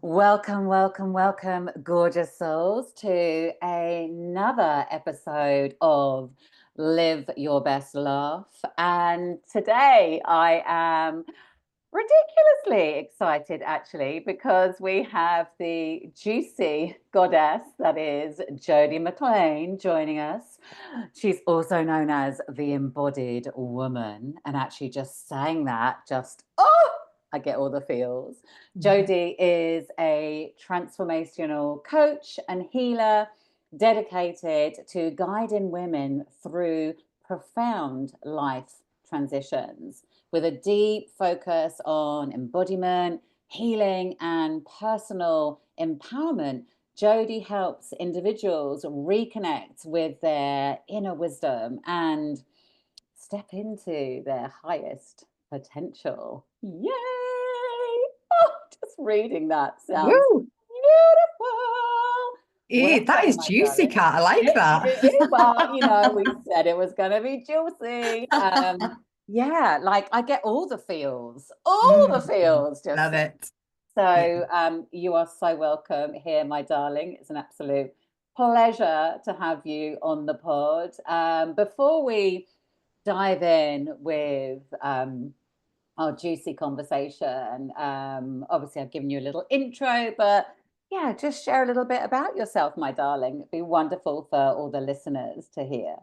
Welcome, welcome, welcome, gorgeous souls, to another episode of Live Your Best Life. And today I am ridiculously excited, actually, because we have the juicy goddess that is Jodie McLean joining us. She's also known as the Embodied Woman. And actually, just saying that, I get all the feels. Jodie is a transformational coach and healer dedicated to guiding women through profound life transitions with a deep focus on embodiment, healing, and personal empowerment. Jodie helps individuals reconnect with their inner wisdom and step into their highest potential. Yay! Oh, just reading that sounds Woo! beautiful. That Welcome, is my juicy, darling. Cat. I like that. Well, we said it was going to be juicy. Yeah, like I get all the Mm, feels just love it. Yeah. so you are so welcome here, my darling. It's an absolute pleasure to have you on the pod. Before we dive in with our juicy conversation, obviously I've given you a little intro, but yeah, just share a little bit about yourself, my darling. It'd be wonderful for all the listeners to hear.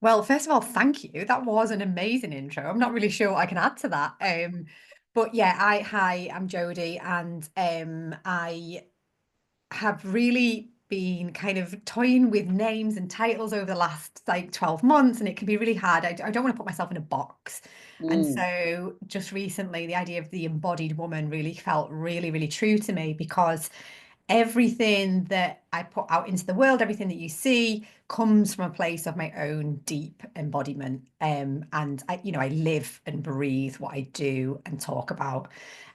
Well, first of all, thank you. That was an amazing intro. I'm not really sure what I can add to that. But yeah, hi, I'm Jodie, and I have really been kind of toying with names and titles over the last like 12 months, and it can be really hard. I don't want to put myself in a box. And Mm. so just recently, the idea of the embodied woman really felt really, really true to me because everything that I put out into the world, everything that you see comes from a place of my own deep embodiment. And I live and breathe what I do and talk about.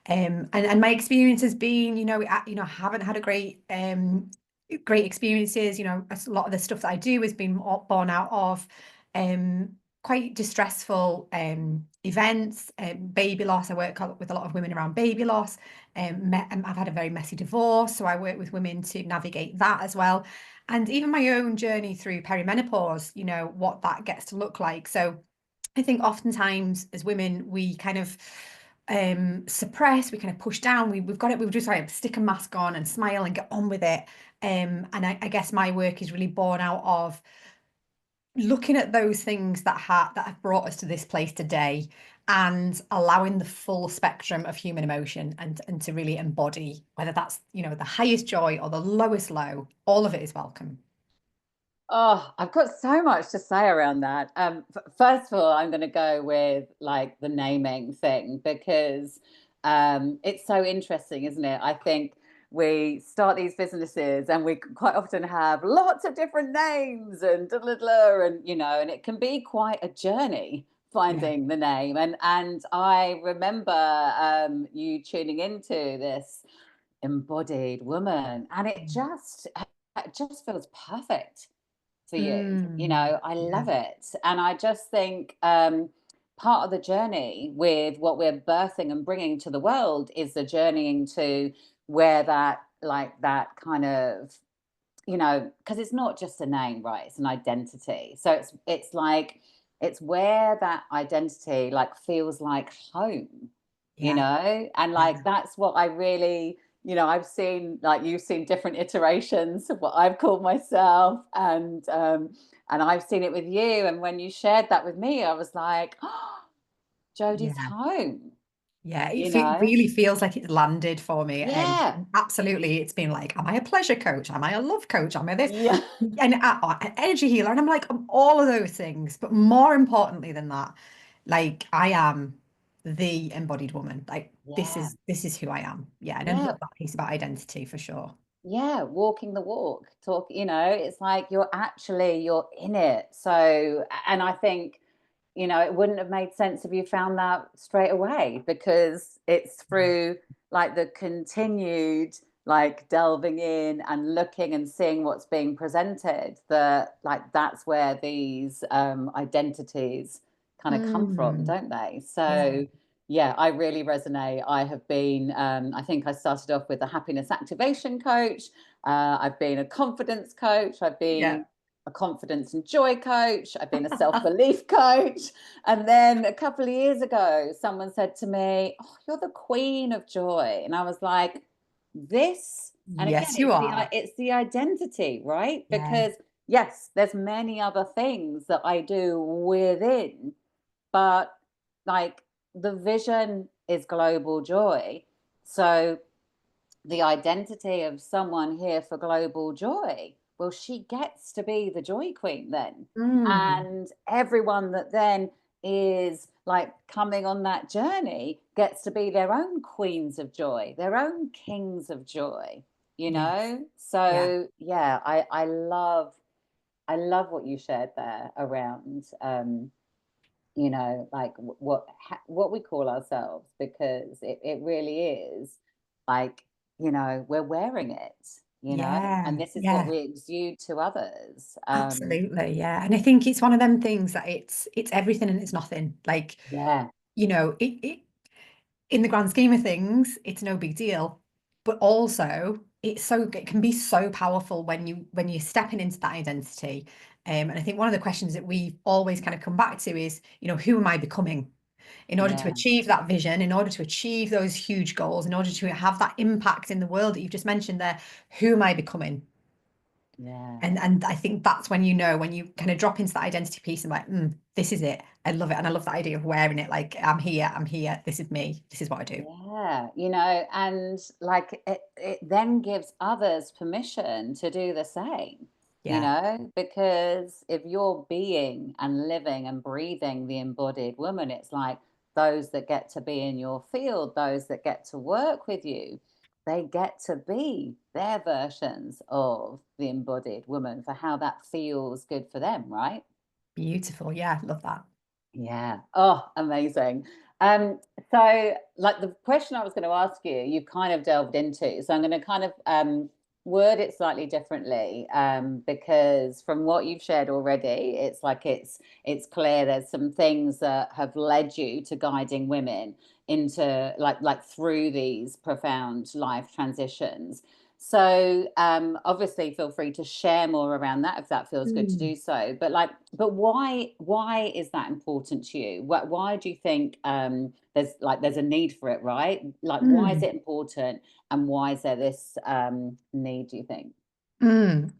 And my experience has been, I haven't had a great experiences. A lot of the stuff that I do has been born out of um, quite distressful events, baby loss. I work with a lot of women around baby loss. I've had a very messy divorce, so I work with women to navigate that as well. And even my own journey through perimenopause, what that gets to look like. So I think oftentimes as women, we kind of suppress, we kind of push down, we've got it, we've just like stick a mask on and smile and get on with it. And I guess my work is really born out of looking at those things that have brought us to this place today and allowing the full spectrum of human emotion and to really embody whether that's the highest joy or the lowest low, all of it is welcome. Oh, I've got so much to say around that. First of all, I'm going to go with like the naming thing because it's so interesting, isn't it? I think we start these businesses and we quite often have lots of different names and and and it can be quite a journey Yeah. finding the name. And I remember you tuning into this embodied woman, and it just feels perfect for you. Mm, I yeah. love it. And I just think part of the journey with what we're birthing and bringing to the world is the journeying to where that kind of, because it's not just a name, right? It's an identity. So it's where that identity like feels like home, Yeah. and Yeah. like that's what I really, I've seen, like you've seen different iterations of what I've called myself, and I've seen it with you. And when you shared that with me, I was like, oh, Jodie's Yeah. home, Yeah, you it know? really feels like it's landed for me. Yeah. Absolutely, it's been like, am I a pleasure coach? Am I a love coach? Am I this? Yeah. And an energy healer? And I'm like, I'm all of those things. But more importantly than that, like I am the embodied woman. Like this Yeah. is this is who I am. Yeah, and I Yeah. love that piece about identity for sure. Yeah, walking the walk, it's like you're in it. So, and I think, it wouldn't have made sense if you found that straight away, because it's through like the continued like delving in and looking and seeing what's being presented, that like that's where these identities kind of come from, Mm, don't they? yeah. So yeah, I really resonate. I have been, I think I started off with a happiness activation coach. I've been a confidence coach. I've Yeah. been a confidence and joy coach. I've been a self-belief coach. And then a couple of years ago, someone said to me, "Oh, you're the queen of joy." And I was like, this, and again, Yes, you are. it's the identity, right? Yeah. Because yes, there's many other things that I do within, but like the vision is global joy. So the identity of someone here for global joy, well, she gets to be the joy queen then. Mm. And everyone that then is like coming on that journey gets to be their own queens of joy, their own kings of joy, you Yes. know? Yeah. So yeah, I love what you shared there around you know, like what we call ourselves, because it really is like, you know, we're wearing it, you know, Yeah. and this is what Yeah. we exude to others. Absolutely. Yeah. And I think it's one of them things that it's everything and it's nothing. Like, Yeah, it in the grand scheme of things, it's no big deal. But also it can be so powerful when you're stepping into that identity. And I think one of the questions that we always kind of come back to is, who am I becoming? In order to yeah, achieve that vision, in order to achieve those huge goals, in order to have that impact in the world that you've just mentioned there, who am I becoming? yeah. And I think that's when when you kind of drop into that identity piece and like, this is it. I love it. And I love the idea of wearing it like I'm here, this is me, this is what I do. Yeah, you know, and like it then gives others permission to do the same, you Yeah, know, because if you're being and living and breathing the embodied woman, it's like those that get to be in your field, those that get to work with you, they get to be their versions of the embodied woman for how that feels good for them, right? beautiful. Yeah, love that. Yeah. Oh, amazing. Um, so like the question I was going to ask you, you kind of delved into. So I'm going to kind of word it slightly differently, because from what you've shared already, it's like it's clear there's some things that have led you to guiding women into like through these profound life transitions. So obviously feel free to share more around that if that feels good to Mm. do so. But like, but why is that important to you? Why do you think there's a need for it, right? Like why is Mm. it important and why is there this need, do you think?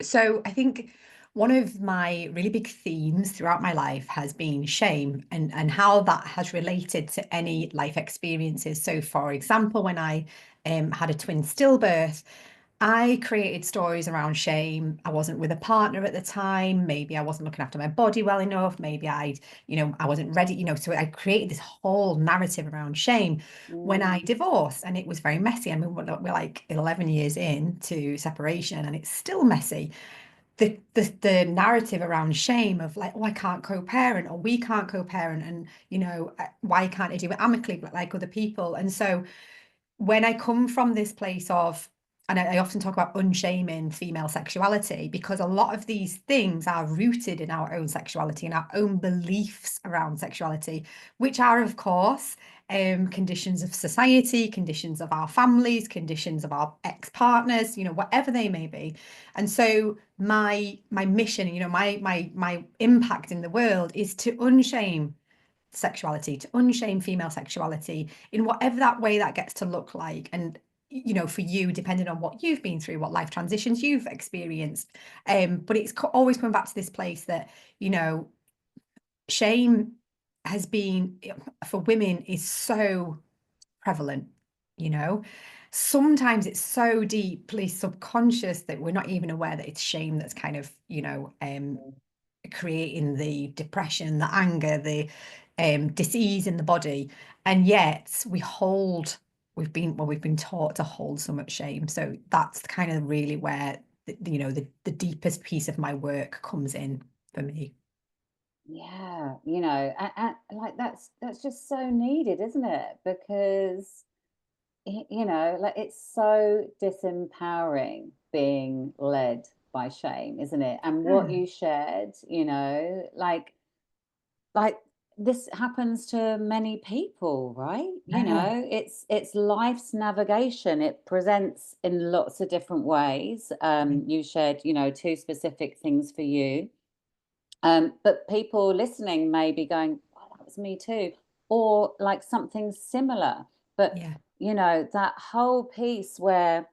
So I think one of my really big themes throughout my life has been shame and how that has related to any life experiences. So, for example, when I had a twin stillbirth, I created stories around shame. I wasn't with a partner at the time. Maybe I wasn't looking after my body well enough. Maybe I wasn't ready, so I created this whole narrative around shame when I Mm, divorced, and it was very messy. I mean, we're like 11 years into separation and it's still messy. The narrative around shame of like, oh, I can't co-parent, or we can't co-parent, and why can't I do it amicably like other people? And so when I come from this place of, and I often talk about unshaming female sexuality, because a lot of these things are rooted in our own sexuality and our own beliefs around sexuality, which are, of course, conditions of society, conditions of our families, conditions of our ex-partners, whatever they may be. And so my mission, my impact in the world is to unshame sexuality, to unshame female sexuality in whatever that way that gets to look like. And for you, depending on what you've been through, what life transitions you've experienced. But it's always coming back to this place that, shame has been, for women, is so prevalent, you know. Sometimes it's so deeply subconscious that we're not even aware that it's shame that's kind of, creating the depression, the anger, the disease in the body. And yet we've been taught to hold so much shame. So that's kind of really where the deepest piece of my work comes in for me. yeah, you know, and like that's just so needed, isn't it? Because you know, like it's so disempowering being led by shame, isn't it? And what Yeah. you shared, you know, like this happens to many people, right? You Yeah. know, it's life's navigation. It presents in lots of different ways. You shared, you know, two specific things for you. But people listening may be going, oh, that was me too, or like something similar. But, Yeah. you know, that whole piece where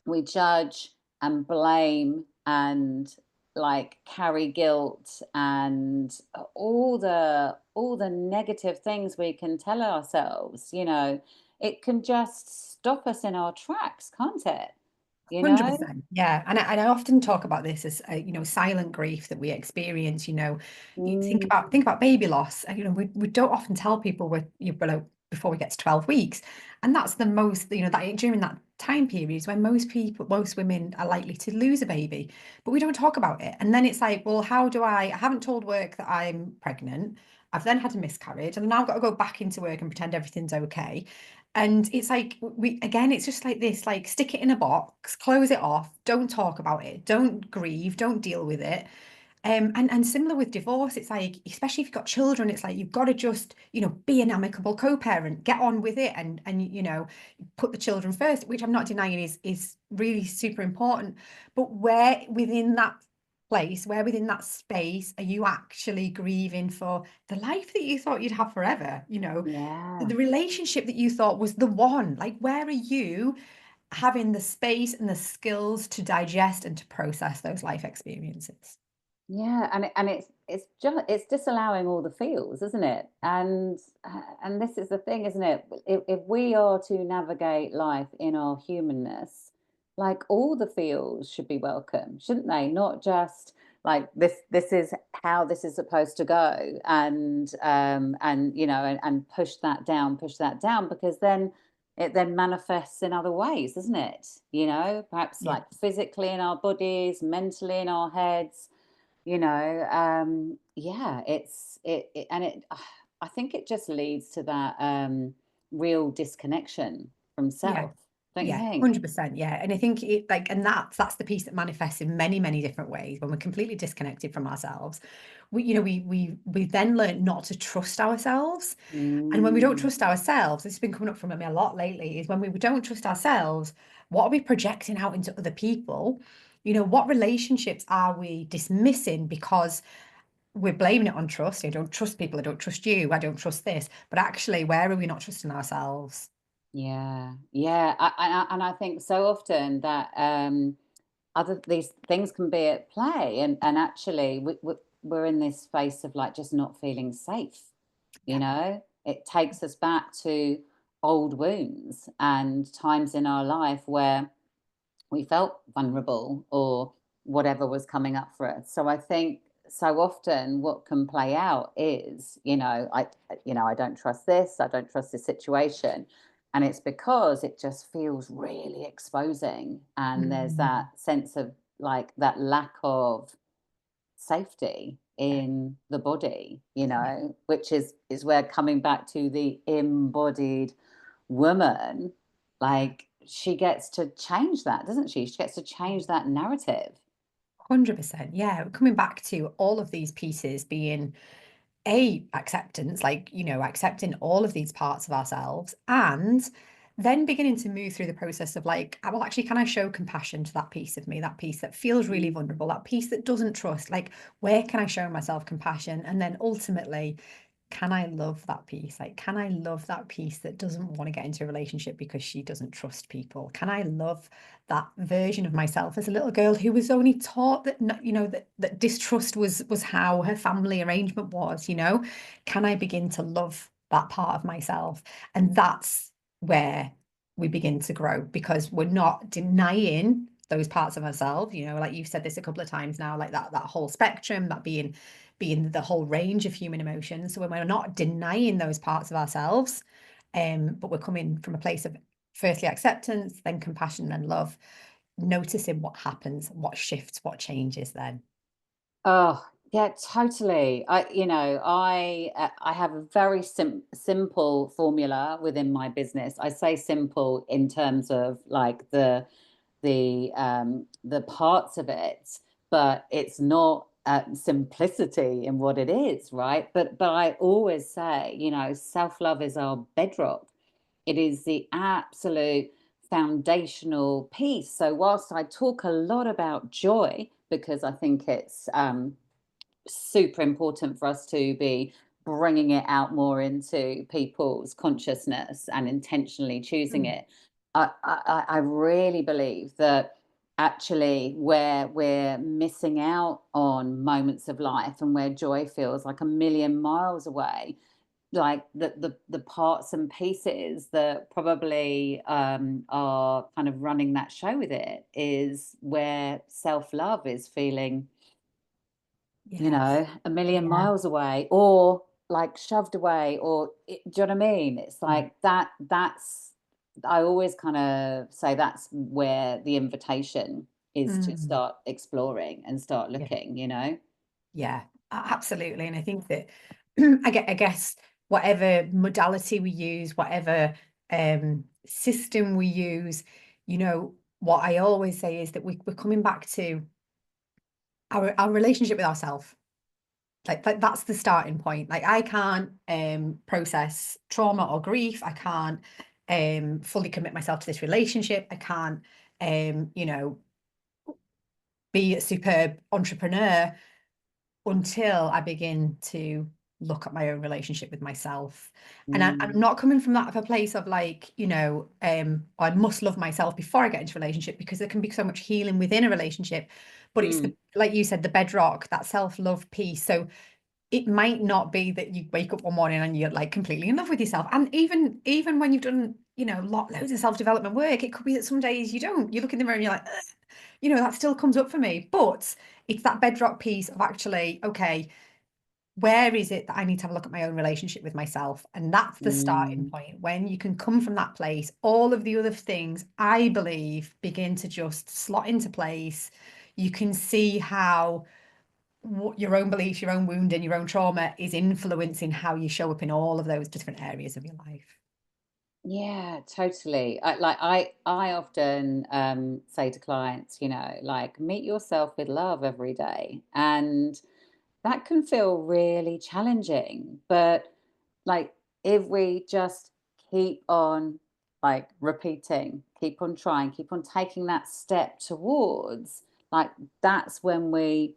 we judge and blame and like carry guilt and all the negative things we can tell ourselves, you know, it can just stop us in our tracks, can't it? You know? 100%. Yeah. And I often talk about this as, silent grief that we experience. You think Mm, about baby loss. And, we don't often tell people you're below before we get to 12 weeks. And that's the most, that during that time period is when most women are likely to lose a baby, but we don't talk about it. And then it's like, well, I haven't told work that I'm pregnant. I've then had a miscarriage and now I've got to go back into work and pretend everything's okay. And it's like it's just like this, like stick it in a box, close it off, don't talk about it, don't grieve, don't deal with it. And similar with divorce, it's like, especially if you've got children, it's like you've got to just, be an amicable co-parent, get on with it, and put the children first, which I'm not denying is really super important. But where within that space are you actually grieving for the life that you thought you'd have forever? yeah. The relationship that you thought was the one. Like, where are you having the space and the skills to digest and to process those life experiences? Yeah, and it's just it's disallowing all the feels, isn't it? And this is the thing, isn't it? If we are to navigate life in our humanness, like all the feels should be welcome, shouldn't they? Not just like this is how this is supposed to go, and you know, and push that down, because then it then manifests in other ways, doesn't it? You know, perhaps Yeah. like physically in our bodies, mentally in our heads, you know. Yeah, and it I think it just leads to that real disconnection from Yeah. self, don't you Yeah, think? 100%. Yeah. And I think and that's the piece that manifests in many, many different ways when we're completely disconnected from ourselves. We then learn not to trust ourselves. And when we don't Mm, trust ourselves, this has been coming up for me a lot lately, is when we don't trust ourselves, what are we projecting out into other people? What relationships are we dismissing because we're blaming it on trust? I don't trust people. I don't trust you. I don't trust this. But actually, where are we not trusting ourselves? yeah, yeah. And I think so often that other these things can be at play, and actually we're in this space of like just not feeling safe. You Yeah. know, it takes us back to old wounds and times in our life where we felt vulnerable or whatever was coming up for us. So I think so often what can play out is, I don't trust this, I don't trust this situation. And it's because it just feels really exposing. And there's Mm, that sense of like that lack of safety yeah. in the body, you Yeah. know, which is where coming back to the embodied woman, like she gets to change that, doesn't she? She gets to change that narrative. 100%. Yeah. Coming back to all of these pieces being acceptance, like, accepting all of these parts of ourselves, and then beginning to move through the process of like, well, actually, can I show compassion to that piece of me, that piece that feels really Mm. vulnerable, that piece that doesn't trust? Like, where can I show myself compassion? And then ultimately, can I love that piece? Like, can I love that piece that doesn't want to get into a relationship because she doesn't trust people? Can I love that version of myself as a little girl who was only taught that, that distrust was how her family arrangement was, Can I begin to love that part of myself? And that's where we begin to grow, because we're not denying those parts of ourselves, like you've said this a couple of times now, like that whole spectrum, that being the whole range of human emotions. So when we're not denying those parts of ourselves, but we're coming from a place of firstly acceptance, then compassion, then love, noticing what happens, what shifts, what changes then. Oh, yeah, totally. I have a very simple formula within my business. I say simple in terms of like the parts of it, but it's not simplicity in what it is, right? But I always say, you know, self-love is our bedrock. It is the absolute foundational piece. So whilst I talk a lot about joy, because I think it's super important for us to be bringing it out more into people's consciousness and intentionally choosing Mm. it. I really believe that actually where we're missing out on moments of life and where joy feels like a million miles away, like the parts and pieces that probably are kind of running that show with it is where self-love is feeling, you Yes. know, a million Yeah. miles away or like shoved away or do you know what I mean? It's Yeah. like that's I always kind of say that's where the invitation is to Mm. start exploring and start Yeah. looking, you know? Yeah, absolutely. And I think that I guess whatever modality we use, whatever system we use, what I always say is that we're coming back to our relationship with ourselves. Like that's the starting point. Like I can't process trauma or grief. I can't fully commit myself to this relationship. I can't be a superb entrepreneur until I begin to look at my own relationship with myself. And I'm Mm, not coming from that of a place of like, I must love myself before I get into a relationship, because there can be so much healing within a relationship. But it's mm, like you said, the bedrock, that self-love piece. So it might not be that you wake up one morning and you're like completely in love with yourself. And even when you've done, loads of self-development work, it could be that some days you don't. You look in the mirror and you're like, ugh, that still comes up for me. But it's that bedrock piece of actually, okay, where is it that I need to have a look at my own relationship with myself? And that's the starting mm. point. When you can come from that place, all of the other things, I believe, begin to just slot into place. You can see how what your own beliefs, your own wound, and your own trauma is influencing how you show up in all of those different areas of your life. Yeah, totally. I often say to clients, you know, like meet yourself with love every day. And that can feel really challenging. But like if we just keep on like repeating, keep on trying, keep on taking that step towards, like that's when we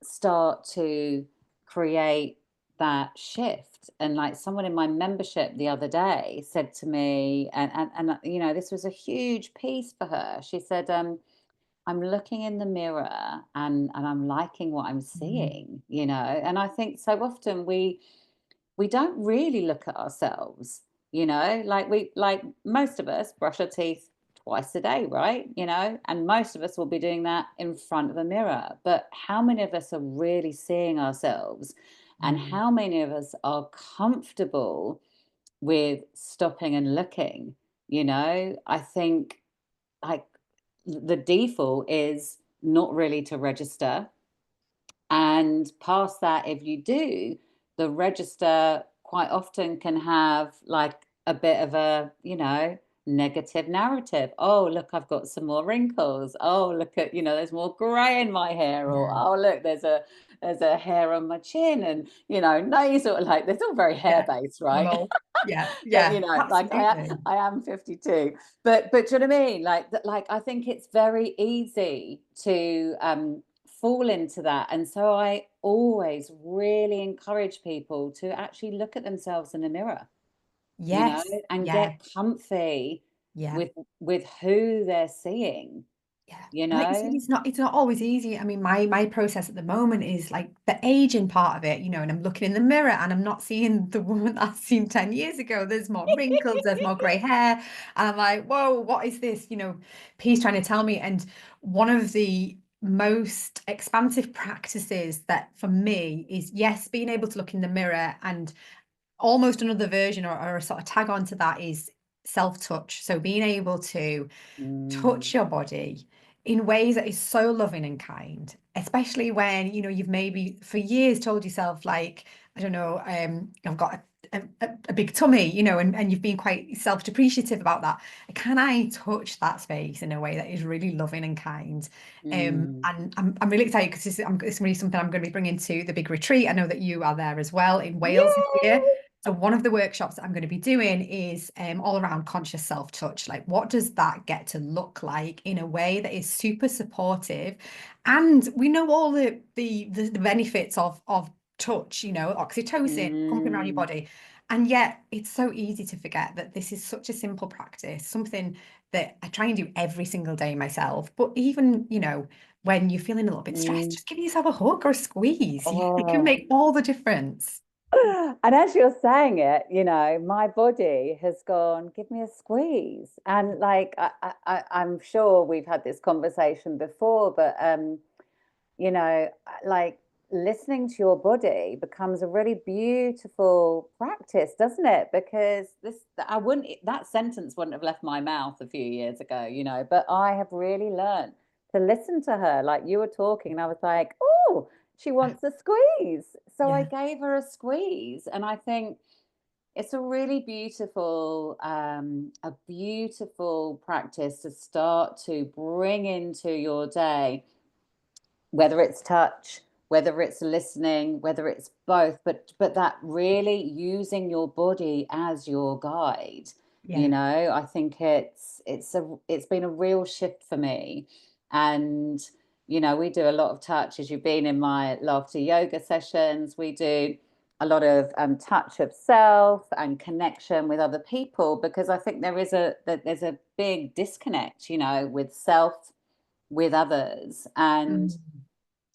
start to create that shift. And like someone in my membership the other day said to me, and you know, this was a huge piece for her. She said, I'm looking in the mirror and I'm liking what I'm Mm. seeing, you know. And I think so often we don't really look at ourselves, you know, like most of us brush our teeth twice a day, right? You know, and most of us will be doing that in front of a mirror. But how many of us are really seeing ourselves? And Mm. how many of us are comfortable with stopping and looking? You know, I think like the default is not really to register, and past that, if you do, the register quite often can have like a bit of a, you know, negative narrative. Oh, look, I've got some more wrinkles. Oh, look at, you know, there's more grey in my hair. Or Yeah. oh, look, there's a hair on my chin, and you know, nasal, like it's all very hair Yeah. based, right? Well, yeah. But you Yeah. know, like Absolutely. I am 52. But do you know what I mean? Like that, like I think it's very easy to fall into that. And so I always really encourage people to actually look at themselves in the mirror, you know, Yes. and Yeah. get comfy Yeah. with who they're seeing, Yeah. you And like you said, know. it's not always easy. I mean, my process at the moment is like the aging part of it, and I'm looking in the mirror and I'm not seeing the woman that I've seen 10 years ago. There's more wrinkles, there's more grey hair. And I'm like, whoa, what is this? Peace trying to tell me. And one of the most expansive practices that for me is, yes, being able to look in the mirror, and almost another version or a sort of tag on to that is self-touch. So being able to touch Mm, your body in ways that is so loving and kind, especially when you've maybe for years told yourself like, I don't know, I've got a big tummy, you know, and you've been quite self-depreciative about that. Can I touch that space in a way that is really loving and kind? Mm. And I'm really excited because it's going to be something I'm going to be bringing to the big retreat. I know that you are there as well in Wales this year. Yay! So one of the workshops that I'm going to be doing is all around conscious self-touch. Like, what does that get to look like in a way that is super supportive? And we know all the benefits of touch, you know, oxytocin pumping around your Mm. body. And yet it's so easy to forget that this is such a simple practice, something that I try and do every single day myself. But even, you know, when you're feeling a little bit stressed, Mm. just give yourself a hug or a squeeze. It can Oh. make all the difference. And as you're saying it, you know, my body has gone, give me a squeeze. And like I'm sure we've had this conversation before, but you know, like listening to your body becomes a really beautiful practice, doesn't it? Because this, I wouldn't, that sentence wouldn't have left my mouth a few years ago, you know, but I have really learned to listen to her. Like you were talking, and I was like, oh, she wants a squeeze. So I Yeah. gave her a squeeze. And I think it's a beautiful practice to start to bring into your day, whether it's touch, whether it's listening, whether it's both, but that really using your body as your guide. You Yeah. know, I think it's been a real shift for me. And you know, we do a lot of touch. As you've been in my laughter yoga sessions, we do a lot of touch of self and connection with other people, because I think there's a big disconnect, you know, with self, with others. And Mm.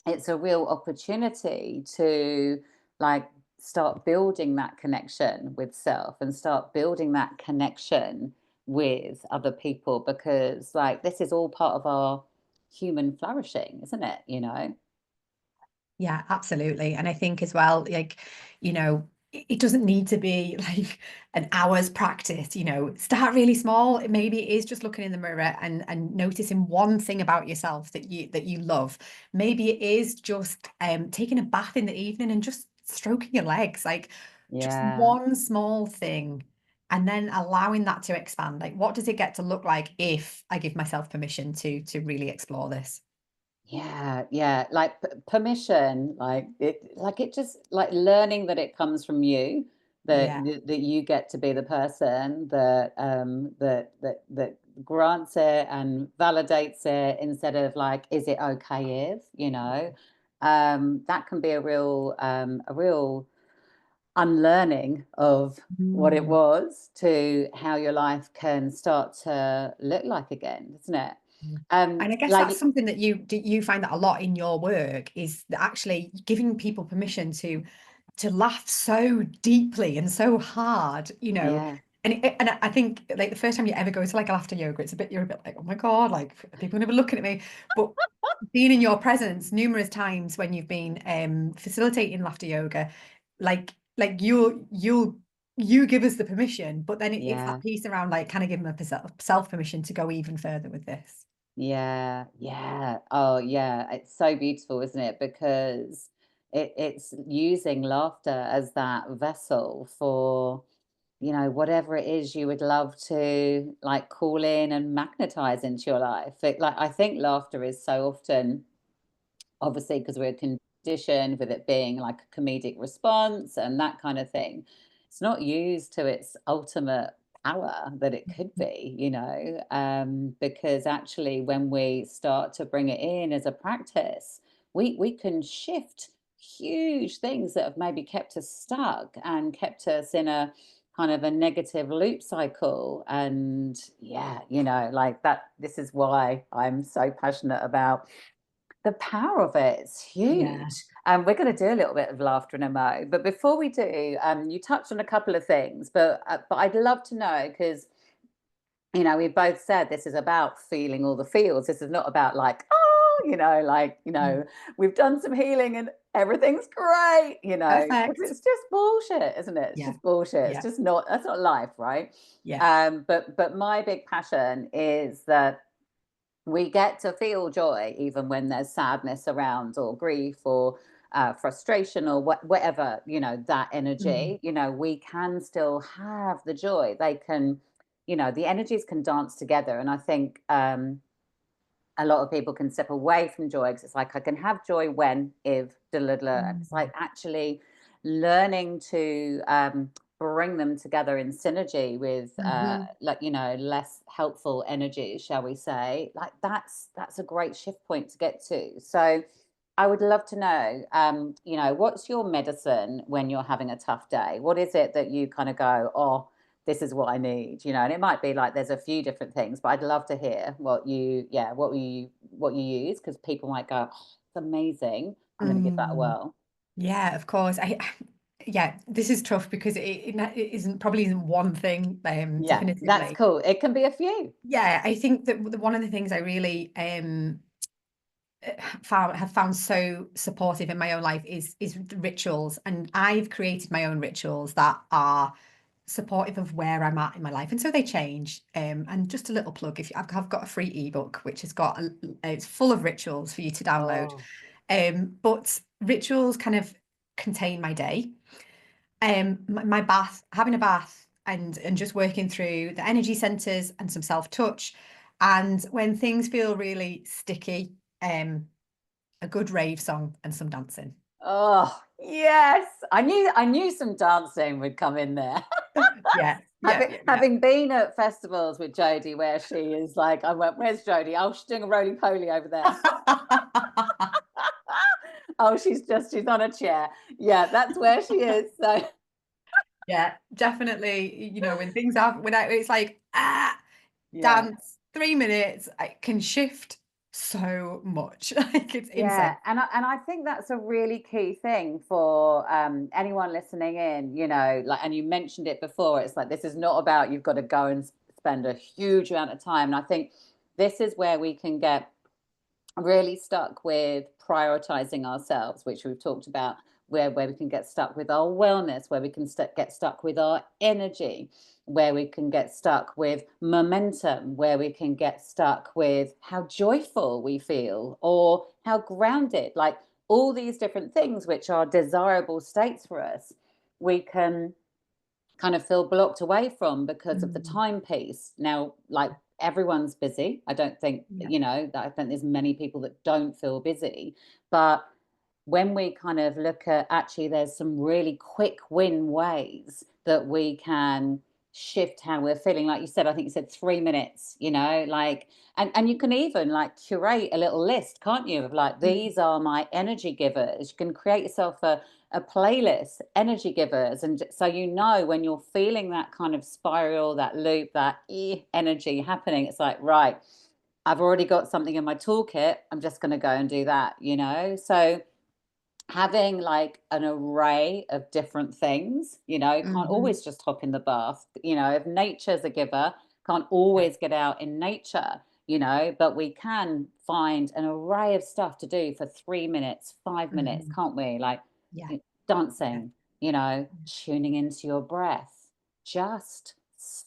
it's a real opportunity to like start building that connection with self and start building that connection with other people, because like this is all part of our human flourishing, isn't it, you know? Yeah, absolutely. And I think as well, like, you know, it doesn't need to be like an hour's practice, you know, start really small. Maybe it is just looking in the mirror and noticing one thing about yourself that you love. Maybe it is just taking a bath in the evening and just stroking your legs, like just Yeah. one small thing. And then allowing that to expand. Like, what does it get to look like if I give myself permission to really explore this? Yeah, yeah, like permission, like it just like learning that it comes from you, Yeah. that you get to be the person that that grants it and validates it, instead of like, is it okay if, you know, that can be a real unlearning of what it Mm. was to how your life can start to look like again, isn't it? Mm. And I guess that's Like, something that you find that a lot in your work is that actually giving people permission to laugh so deeply and so hard, you know. yeah. And I think like the first time you ever go to like a laughter yoga, you're a bit like, oh my God, like are people gonna be looking at me. But being in your presence numerous times when you've been facilitating laughter yoga, like you give us the permission, but then it's that Yeah, piece around like kind of giving self permission to go even further with this. yeah, yeah. Oh, yeah. It's so beautiful, isn't it? Because it's using laughter as that vessel for, you know, whatever it is you would love to like call in and magnetize into your life. Like I think laughter is so often, obviously because we're conditioned with it being like a comedic response and that kind of thing, it's not used to its ultimate power that it could be, you know, because actually when we start to bring it in as a practice, we can shift huge things that have maybe kept us stuck and kept us in a kind of a negative loop cycle. And yeah, you know, like that, this is why I'm so passionate about the power of it. It's Yeah. huge. We're going to do a little bit of laughter in a mo, but before we do, you touched on a couple of things, but I'd love to know, because you know we both said this is about feeling all the feels. This is not about like, oh, you know, like, you Mm. know, we've done some healing and everything's great, you know, because Perfect. it's just bullshit, isn't it? It's Yeah. just bullshit. It's Yeah. just not, that's not life, right? Yeah. But my big passion is that we get to feel joy even when there's sadness around, or grief, or frustration or whatever, you know, that Mm. energy, you know, we can still have the joy. They can, you know, the energies can dance together. And I think a lot of people can step away from joy because it's like I can have joy when, if, da, da, da. And it's Mm. like actually learning to bring them together in synergy with Mhm. like, you know, less helpful energies, shall we say. Like that's a great shift point to get to. So I would love to know, you know, what's your medicine when you're having a tough day? What is it that you kind of go, oh, this is what I need, you know, and it might be like there's a few different things, but I'd love to hear what you use, because people might go, oh, it's amazing. I'm going to give that a Mm. whirl. Yeah, of course. Yeah, this is tough because it isn't probably isn't one thing, Yeah, that's definitively. cool. It can be a few. Yeah, I think that one of the things I really have found so supportive in my own life is the rituals, and I've created my own rituals that are supportive of where I'm at in my life, and so they change. And just a little plug: if I've got a free ebook which has got it's full of rituals for you to download. Oh, But rituals kind of contain my day. My bath, having a bath, and just working through the energy centers and some self-touch. And when things feel really sticky, a good rave song and some dancing. oh, yes. I knew some dancing would come in there. Yeah, yeah, having yeah, yeah. having been at festivals with Jodie where she is like, I went, where's Jodie? Oh, she's doing a roly poly over there. Oh, she's on a chair. Yeah, that's where she is. So Yeah, definitely. You know, when things are without, it's like, yeah. dance 3 minutes, I can shift so much. Like it's insane. Yeah, and I think that's a really key thing for anyone listening in, you know, like, and you mentioned it before, it's like this is not about you've got to go and spend a huge amount of time. And I think this is where we can get really stuck with prioritizing ourselves, which we've talked about, where we can get stuck with our wellness, where we can get stuck with our energy, where we can get stuck with momentum, where we can get stuck with how joyful we feel or how grounded, like all these different things which are desirable states for us, we can kind of feel blocked away from because of the Mm, timepiece. Now, like everyone's busy. I don't think, yeah. you know, that I think there's many people that don't feel busy. But when we kind of look at actually there's some really quick win ways that we can shift how we're feeling. Like you said, I think you said 3 minutes, you know, like and you can even like curate a little list, can't you, of like Mm, these are my energy givers. You can create yourself a playlist, energy givers. And so, you know, when you're feeling that kind of spiral, that loop, that energy happening, it's like, right, I've already got something in my toolkit. I'm just going to go and do that, you know? So, having like an array of different things, you know, can't mhm. always just hop in the bath, you know, if nature's a giver, can't Yeah. always get out in nature, you know, but we can find an array of stuff to do for 3 minutes, 5 minutes, Mhm. can't we? Like Yeah. Yeah. dancing, you know, tuning into your breath, just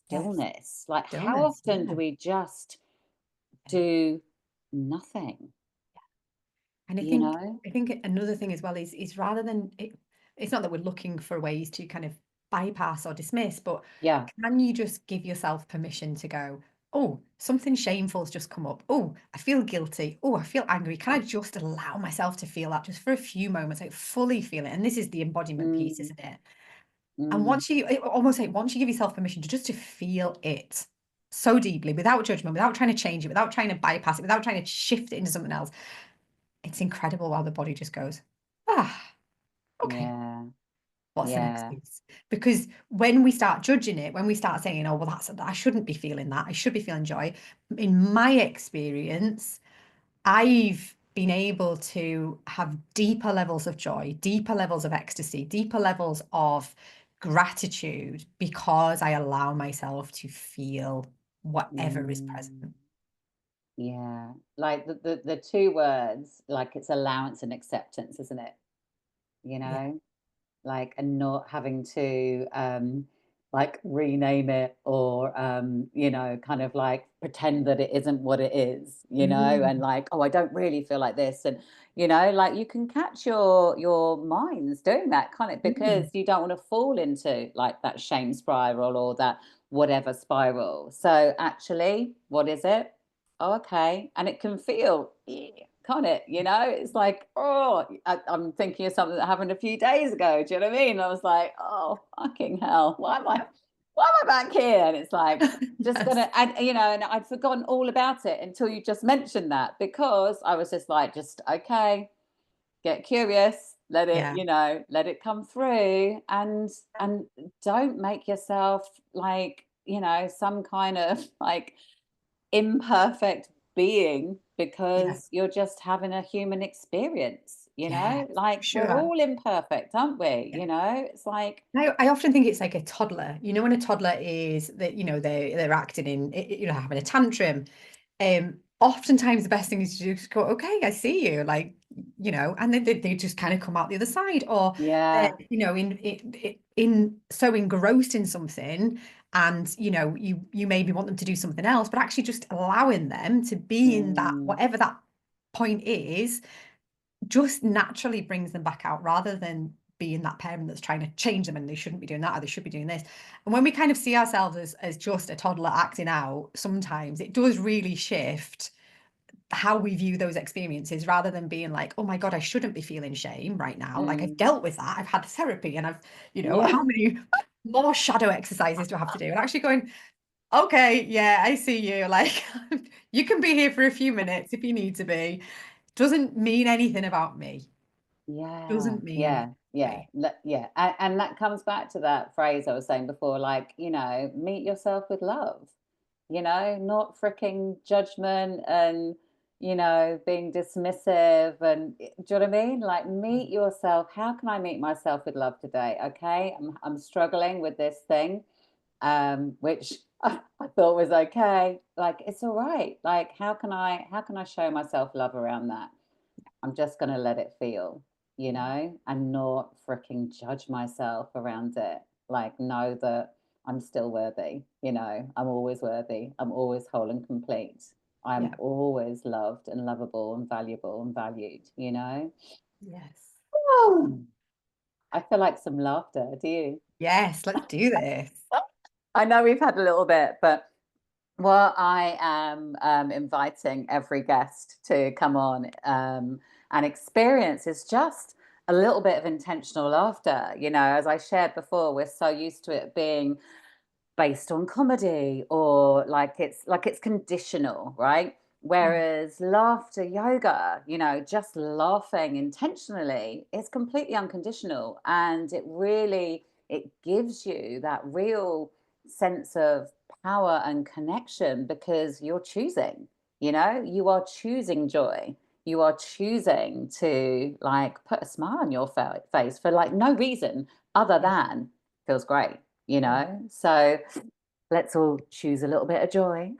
Yes. stillness. Like how Stillness. often do Yeah. we just Yeah. do nothing, And you know? I think another thing as well is rather than it's not that we're looking for ways to kind of bypass or dismiss, but Yeah. can you just give yourself permission to go, oh, something shameful's just come up. Oh, I feel guilty. Oh, I feel angry. Can I just allow myself to feel that just for a few moments, like fully feel it? And this is the embodiment piece, Mm, isn't it? And mm. almost like once you give yourself permission to just to feel it so deeply, without judgment, without trying to change it, without trying to bypass it, without trying to shift it into something else, it's incredible how the body just goes, ah, okay, Yeah, what's the next yeah. piece? Because when we start judging it, when we start saying, oh, well, I shouldn't be feeling that, I should be feeling joy. In my experience, I've been able to have deeper levels of joy, deeper levels of ecstasy, deeper levels of gratitude because I allow myself to feel whatever is Mm, present. yeah. Like the two words, like it's allowance and acceptance, isn't it? You Yeah. know, like and not having to like rename it, or you know, kind of like pretend that it isn't what it is, you know, and Mm, like, oh, I don't really feel like this. And you know, like you can catch your minds doing that, kind of, because mm. you don't want to fall into like that shame spiral or that whatever spiral. So actually, what is it? Oh, okay. And it can feel, can't it? You know, it's like, oh, I'm thinking of something that happened a few days ago. Do you know what I mean? I was like, oh, fucking hell. Why am I back here? And it's like, just Yes. gonna, and you know, and I'd forgotten all about it until you just mentioned that, because I was just like, just okay, get curious, let it, Yeah. you know, let it come through, and don't make yourself like, you know, some kind of like imperfect being, Yeah. because you're just having a human experience, you Yeah. know, like we're Sure. all imperfect, aren't we? Yeah. You know, it's like, I often think it's like a toddler. You know, when a toddler is that, you know, they're acting in, you know, having a tantrum. Oftentimes the best thing is to just go, okay, I see you, like, you know, and then they just kind of come out the other side, or they're, yeah, you know, in so engrossed in something, and you know, you maybe want them to do something else, but actually just allowing them to be in that, mm, whatever that point is, just naturally brings them back out, rather than being that parent that's trying to change them and they shouldn't be doing that or they should be doing this. And when we kind of see ourselves as just a toddler acting out, sometimes it does really shift how we view those experiences, rather than being like, oh my God, I shouldn't be feeling shame right now. Like, I've mm, dealt with that. I've had therapy and I've, you know, yeah, how many more shadow exercises do I have to do? And actually going, okay, yeah, I see you. Like, you can be here for a few minutes if you need to be. Doesn't mean anything about me. yeah, Doesn't mean anything yeah, about yeah, me. yeah. And that comes back to that phrase I was saying before, like, you know, meet yourself with love, you know, not freaking judgment and, you know, being dismissive. And do you know what I mean? Like, meet yourself. How can I meet myself with love today? Okay, I'm struggling with this thing, which I thought was okay. Like, it's all right. Like, how can I show myself love around that? I'm just going to let it feel, you Yeah. know, and not freaking judge myself around it. Like, know that I'm still worthy, you know, I'm always worthy. I'm always whole and complete. I'm Yeah. always loved and lovable and valuable and valued, you know. Yes. Oh, I feel like some laughter. Do you? Yes, let's do this. I know we've had a little bit, but well, I am inviting every guest to come on and experience is just a little bit of intentional laughter. You know, as I shared before, we're so used to it being based on comedy, or like it's conditional, right? Mm. Whereas laughter yoga, you know, just laughing intentionally is completely unconditional, and it gives you that real sense of power and connection, because you're choosing, you know, you are choosing joy, you are choosing to like put a smile on your face for like no reason other Yeah. than feels great, you Yeah. know? So let's all choose a little bit of joy.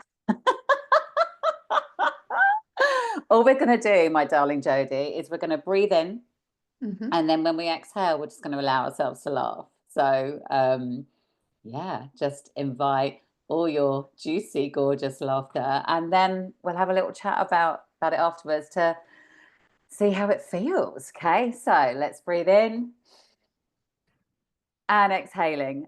All we're going to do, my darling Jodie, is we're going to breathe in. Hmm. And then when we exhale, we're just going to allow ourselves to laugh. So, yeah, just invite all your juicy, gorgeous laughter. And then we'll have a little chat about it afterwards to see how it feels. Okay. So let's breathe in and exhaling.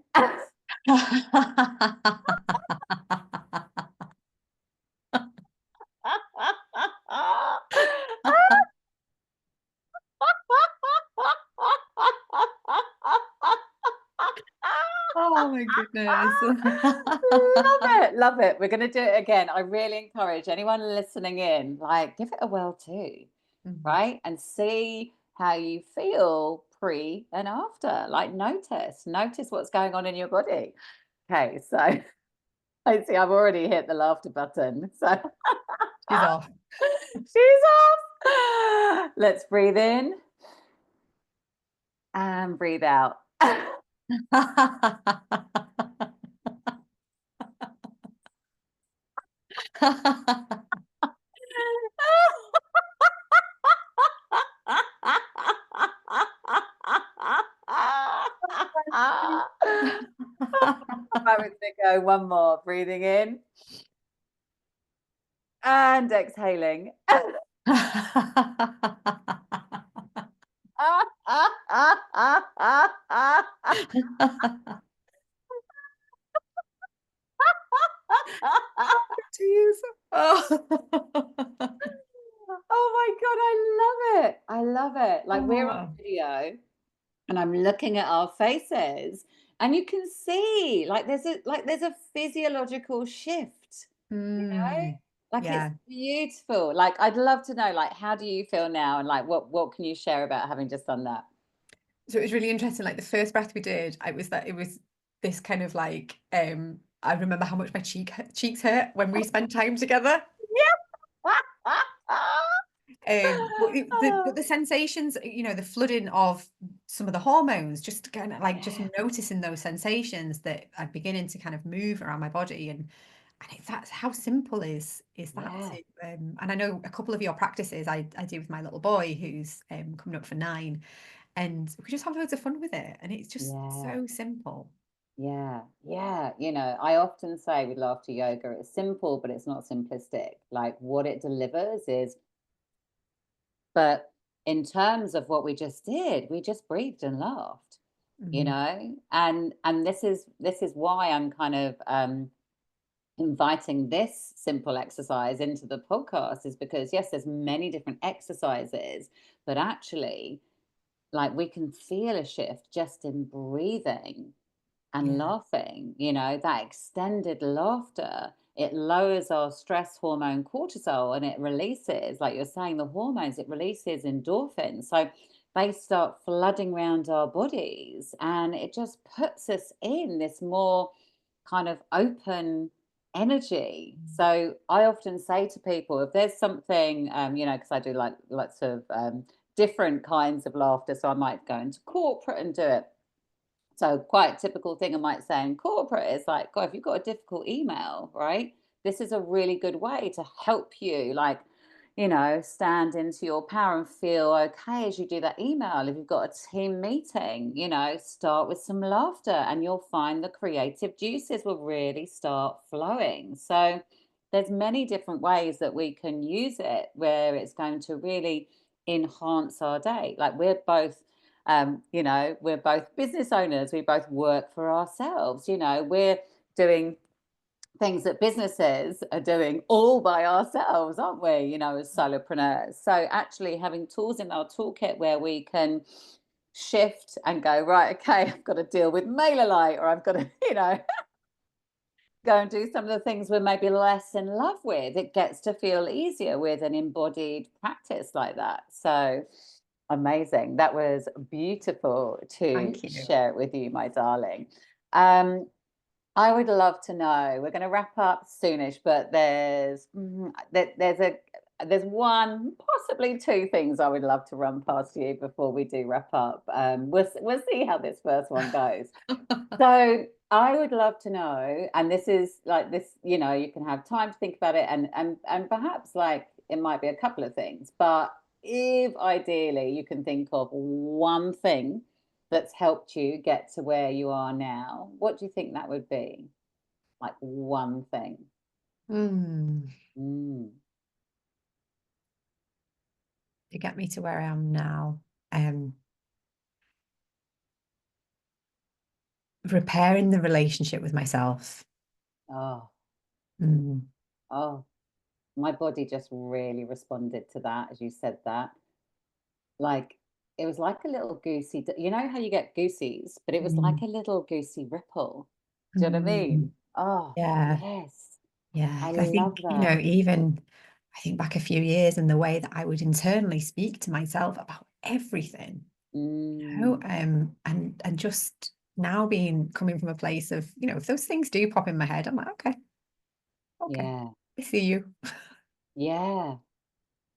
Oh my goodness. Love it, love it. We're going to do it again. I really encourage anyone listening in, like, give it a whirl too, Mhm. right? And see how you feel pre and after. Like, notice what's going on in your body. Okay, so I see I've already hit the laughter button. So She's off. she's off. Let's breathe in and breathe out. I was gonna go one more. Breathing in and exhaling. Jeez. Oh. Oh my God, I love it. I love it. Like we're on Oh. video and I'm looking at our faces and you can see there's a physiological shift, you know? Mm. Like it's Yeah. beautiful. Like I'd love to know, like, how do you feel now? And like what can you share about having just done that? So it was really interesting. Like the first breath we did, it was this kind of like I remember how much my cheeks hurt when we spent time together. Yeah. But the sensations, you know, the flooding of some of the hormones, just kind of like just Yeah, noticing those sensations that are beginning to kind of move around my body, and that's how simple is that yeah, to, and I know a couple of your practices I do with my little boy who's coming up for 9, and we just have loads of fun with it, and it's just yeah. so simple. Yeah, yeah. You know, I often say with laughter yoga, it's simple, but it's not simplistic. Like what it delivers is, but in terms of what we just did, we just breathed and laughed, you Mhm. know, and this is why I'm kind of inviting this simple exercise into the podcast is because yes, there's many different exercises, but actually, like we can feel a shift just in breathing and Yeah, laughing, you know, that extended laughter, it lowers our stress hormone cortisol and it releases, like you're saying, the hormones, it releases endorphins. So they start flooding around our bodies and it just puts us in this more kind of open energy. So I often say to people, if there's something, you know, because I do like lots of different kinds of laughter. So I might go into corporate and do it, so quite a typical thing I might say in corporate is like, God, if you've got a difficult email, right? This is a really good way to help you, like, you know, stand into your power and feel okay as you do that email. If you've got a team meeting, you know, start with some laughter and you'll find the creative juices will really start flowing. So there's many different ways that we can use it where it's going to really enhance our day. Like we're both you know, we're both business owners, we both work for ourselves, you know, we're doing things that businesses are doing all by ourselves, aren't we, you know, as solopreneurs. So actually having tools in our toolkit where we can shift and go, right, okay, I've got to deal with MailerLite, or I've got to, you know, go and do some of the things we're maybe less in love with. It gets to feel easier with an embodied practice like that. So amazing. That was beautiful to thank you. share it with you, my darling. Um, I would love to know. We're going to wrap up soonish, but there's one, possibly two things I would love to run past you before we do wrap up. We'll see how this first one goes. So I would love to know, and this is like this, you know, you can have time to think about it and perhaps like it might be a couple of things, but if ideally you can think of one thing that's helped you get to where you are now, what do you think that would be? Like one thing. Mm, Mm, to get me to where I am now, um, repairing the relationship with myself. oh, Mm, oh, my body just really responded to that as you said that. Like it was like a little goosey, you know how you get goosies, but it was like mm, a little goosey ripple. Do you know what I mm. mean? Oh, Yeah, yes. yeah. I I love think, you that. know, even I think back a few years and the way that I would internally speak to myself about everything, you know, Mm, and just now being coming from a place of, you know, if those things do pop in my head, I'm like, okay, okay, yeah. I see you. Yeah.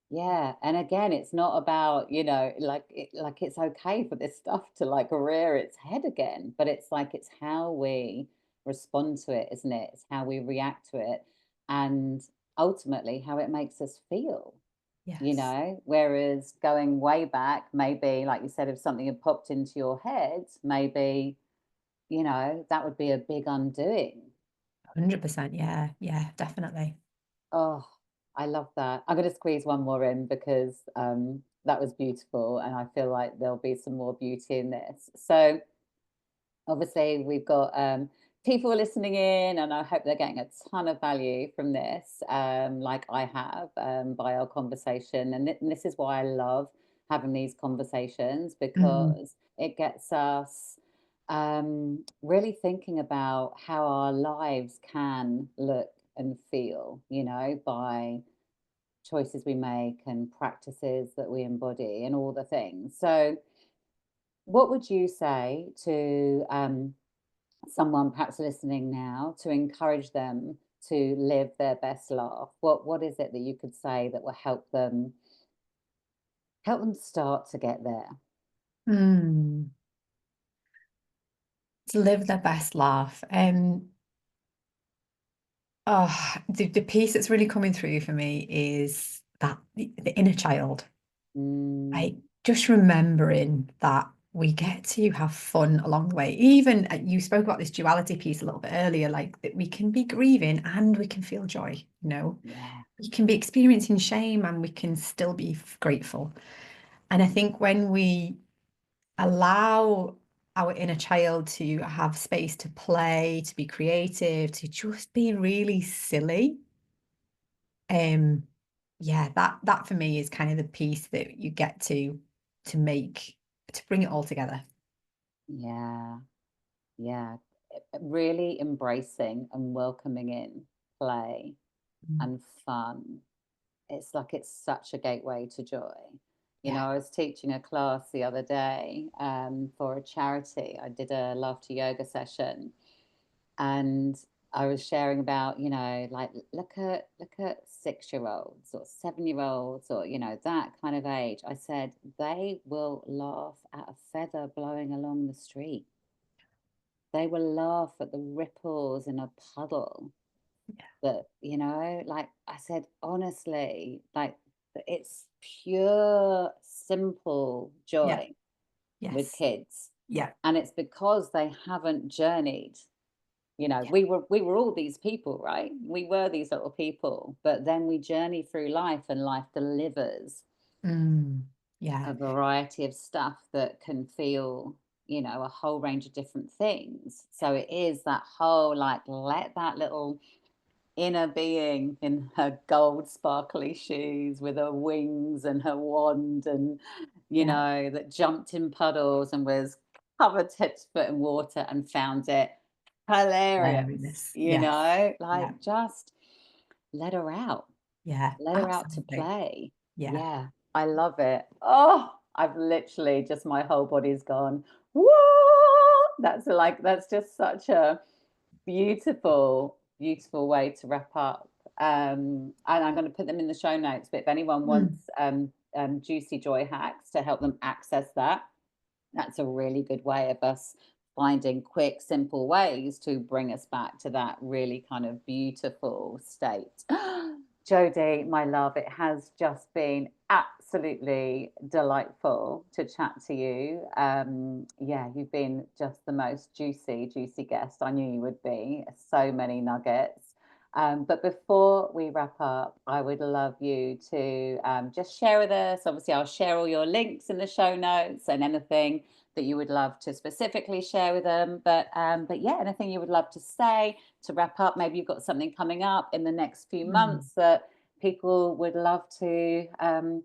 Yeah. And again, it's not about, you know, like it's okay for this stuff to like rear its head again, but it's like it's how we respond to it, isn't it? It's how we react to it and ultimately how it makes us feel, you Yes. know? Whereas going way back, maybe like you said, if something had popped into your head, maybe that would be a big undoing. 100%. Yeah. Yeah, definitely. Oh, I love that. I'm going to squeeze one more in because that was beautiful, and I feel like there'll be some more beauty in this. So, obviously, we've got people listening in, and I hope they're getting a ton of value from this, like I have by our conversation. And this is why I love having these conversations, Mm, because it gets us really thinking about how our lives can look and feel, by choices we make and practices that we embody and all the things. So, what would you say to someone perhaps listening now to encourage them to live their best life? What is it that you could say that will help them start to get there? mm. To live their best life. Oh, the piece that's really coming through for me is that the inner child. Mm, Like just remembering that we get to have fun along the way. Even you spoke about this duality piece a little bit earlier, like that we can be grieving and we can feel joy, yeah, we can be experiencing shame and we can still be grateful. And I think when we allow our inner child to have space to play, to be creative, to just be really silly, um, yeah, that for me is kind of the piece that you get to make to bring it all together. yeah, yeah. Really embracing and welcoming in play Mm. and fun. It's like it's such a gateway to joy. Yeah. I was teaching a class the other day for a charity. I did a laughter yoga session, and I was sharing about, like look at 6-year-olds or 7-year-olds, or that kind of age. I said they will laugh at a feather blowing along the street. They will laugh at the ripples in a puddle. That, like I said, honestly, like it's pure, simple Yeah. joy with Yes. kids. Yeah. And it's because they haven't journeyed. Yeah. We were all these people, right? We were these little people, but then we journey through life, and life delivers Mm. Yeah. a variety of stuff that can feel, a whole range of different things. So it is that whole, like, let that little inner being in her gold sparkly shoes with her wings and her wand, and Yeah. that jumped in puddles and was covered tip to foot in water and found it hilarious, Hilarious. Yes. Yeah. like, just let her out, Yeah. let her out to Absolutely. play. Yeah. Yeah, I love it. Oh, I've literally just, my whole body's gone, whoa. That's just such a beautiful, beautiful way to wrap up. And I'm going to put them in the show notes. But if anyone Mm. wants juicy joy hacks to help them access that, that's a really good way of us finding quick, simple ways to bring us back to that really kind of beautiful state. Jodie, my love, it has just been absolutely delightful to chat to you. Yeah, you've been just the most juicy, juicy guest I knew you would be. So many nuggets. But before we wrap up, I would love you to just share with us. Obviously, I'll share all your links in the show notes and anything that you would love to specifically share with them. But yeah, anything you would love to say to wrap up. Maybe you've got something coming up in the next few Mm. months that people would love to come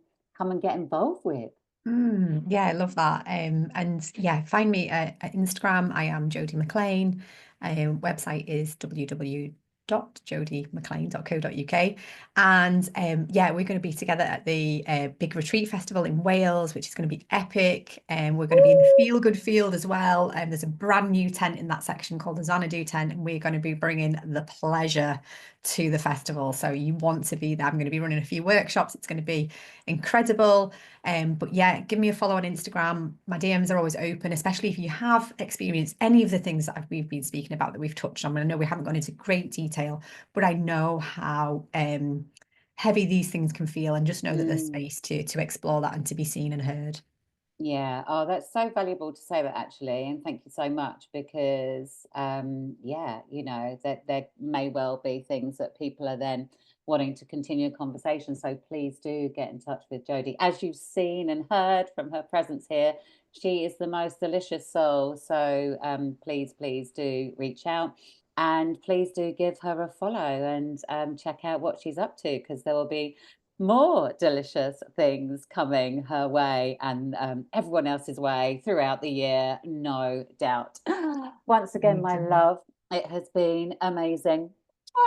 and get involved with. Mm, yeah, I love that. And yeah, find me at Instagram. I am Jodie McLean. Website is www.jodiemclean.co.uk. And yeah, we're going to be together at the Big Retreat Festival in Wales, which is going to be epic. And we're going to be in the Feel Good Field as well. And there's a brand new tent in that section called the Xanadu tent, and we're going to be bringing the pleasure to the festival. So you want to be there. I'm going to be running a few workshops. It's going to be incredible. But yeah, give me a follow on Instagram. My DMs are always open, especially if you have experienced any of the things that we've been speaking about that we've touched on. And I know we haven't gone into great detail, but I know how heavy these things can feel, and just know that there's Mm. space to explore that and to be seen and heard. Yeah. Oh, that's so valuable to say that actually, and thank you so much because yeah, you know, that there may well be things that people are then wanting to continue a conversation. So please do get in touch with Jodie. As you've seen and heard from her presence here, she is the most delicious soul. So please, please do reach out. And please do give her a follow and check out what she's up to because there will be more delicious things coming her way and everyone else's way throughout the year, no doubt. Once again, my Amazing. love, it has been amazing.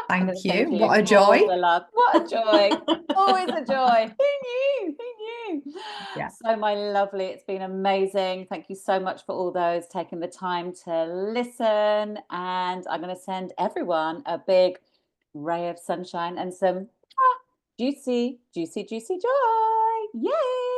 I'm going Thank to send you. you What a all joy. the love. What a joy. Always a joy. Who knew? Who knew? Yeah. So, my lovely, it's been amazing. Thank you so much for all those taking the time to listen. And I'm going to send everyone a big ray of sunshine and some juicy, juicy, juicy joy. Yay!